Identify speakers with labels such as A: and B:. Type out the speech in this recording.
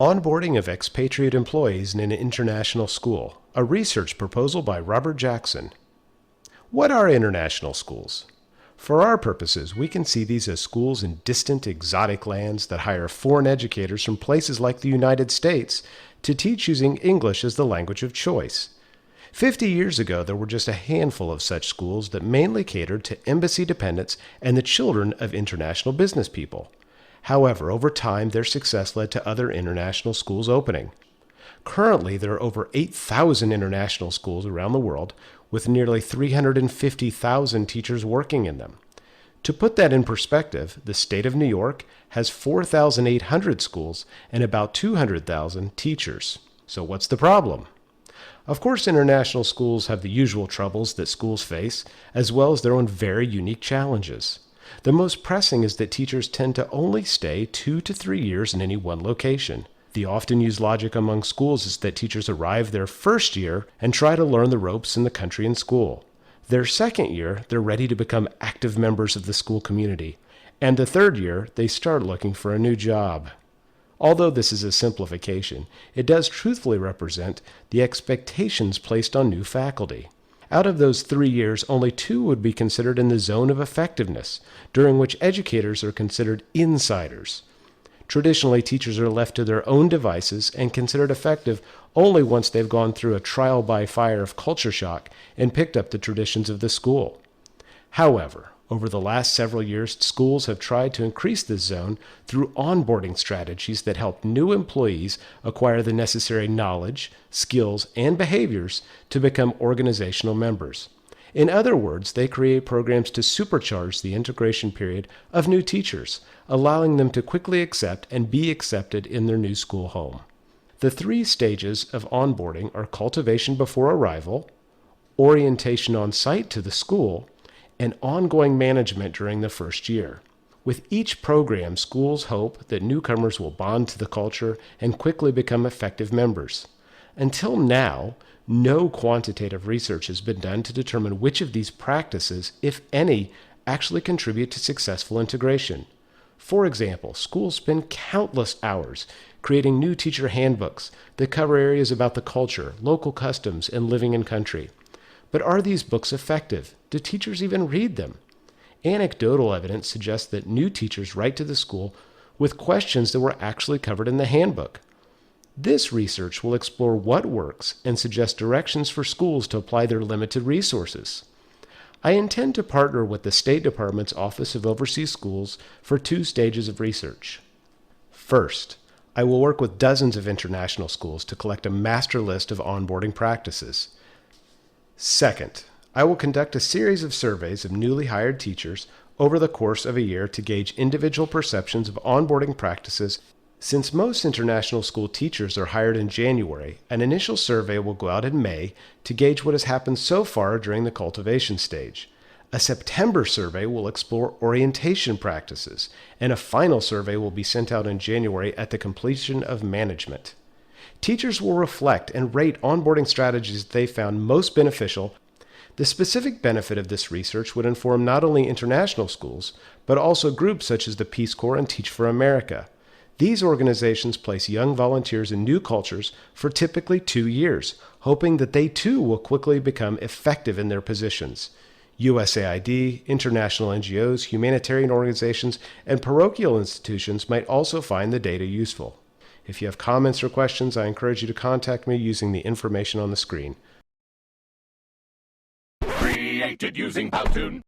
A: Onboarding of expatriate employees in an international school, a research proposal by Robert Jackson. What are international schools? For our purposes, we can see these as schools in distant, exotic lands that hire foreign educators from places like the United States to teach using English as the language of choice. 50 years ago, there were just a handful of such schools that mainly catered to embassy dependents and the children of international business people. However, over time, their success led to other international schools opening. Currently, there are over 8,000 international schools around the world, with nearly 350,000 teachers working in them. To put that in perspective, the state of New York has 4,800 schools and about 200,000 teachers. So what's the problem? Of course, international schools have the usual troubles that schools face, as well as their own very unique challenges. The most pressing is that teachers tend to only stay 2 to 3 years in any one location. The often used logic among schools is that teachers arrive their first year and try to learn the ropes in the country and school. Their second year, they're ready to become active members of the school community. And the third year, they start looking for a new job. Although this is a simplification, it does truthfully represent the expectations placed on new faculty. Out of those 3 years, only 2 would be considered in the zone of effectiveness, during which educators are considered insiders. Traditionally, teachers are left to their own devices and considered effective only once they've gone through a trial by fire of culture shock and picked up the traditions of the school. However, over the last several years, schools have tried to increase this zone through onboarding strategies that help new employees acquire the necessary knowledge, skills, and behaviors to become organizational members. In other words, they create programs to supercharge the integration period of new teachers, allowing them to quickly accept and be accepted in their new school home. The 3 stages of onboarding are cultivation before arrival, orientation on site to the school, and ongoing management during the first year. With each program, schools hope that newcomers will bond to the culture and quickly become effective members. Until now, no quantitative research has been done to determine which of these practices, if any, actually contribute to successful integration. For example, schools spend countless hours creating new teacher handbooks that cover areas about the culture, local customs, and living in country. But are these books effective? Do teachers even read them? Anecdotal evidence suggests that new teachers write to the school with questions that were actually covered in the handbook. This research will explore what works and suggest directions for schools to apply their limited resources. I intend to partner with the State Department's Office of Overseas Schools for 2 stages of research. First, I will work with dozens of international schools to collect a master list of onboarding practices. Second, I will conduct a series of surveys of newly hired teachers over the course of a year to gauge individual perceptions of onboarding practices. Since most international school teachers are hired in January, an initial survey will go out in May to gauge what has happened so far during the cultivation stage. A September survey will explore orientation practices, and a final survey will be sent out in January at the completion of management. Teachers will reflect and rate onboarding strategies they found most beneficial. The specific benefit of this research would inform not only international schools, but also groups such as the Peace Corps and Teach for America. These organizations place young volunteers in new cultures for typically 2 years, hoping that they too will quickly become effective in their positions. USAID, international NGOs, humanitarian organizations, and parochial institutions might also find the data useful. If you have comments or questions, I encourage you to contact me using the information on the screen.
B: Created using Powtoon.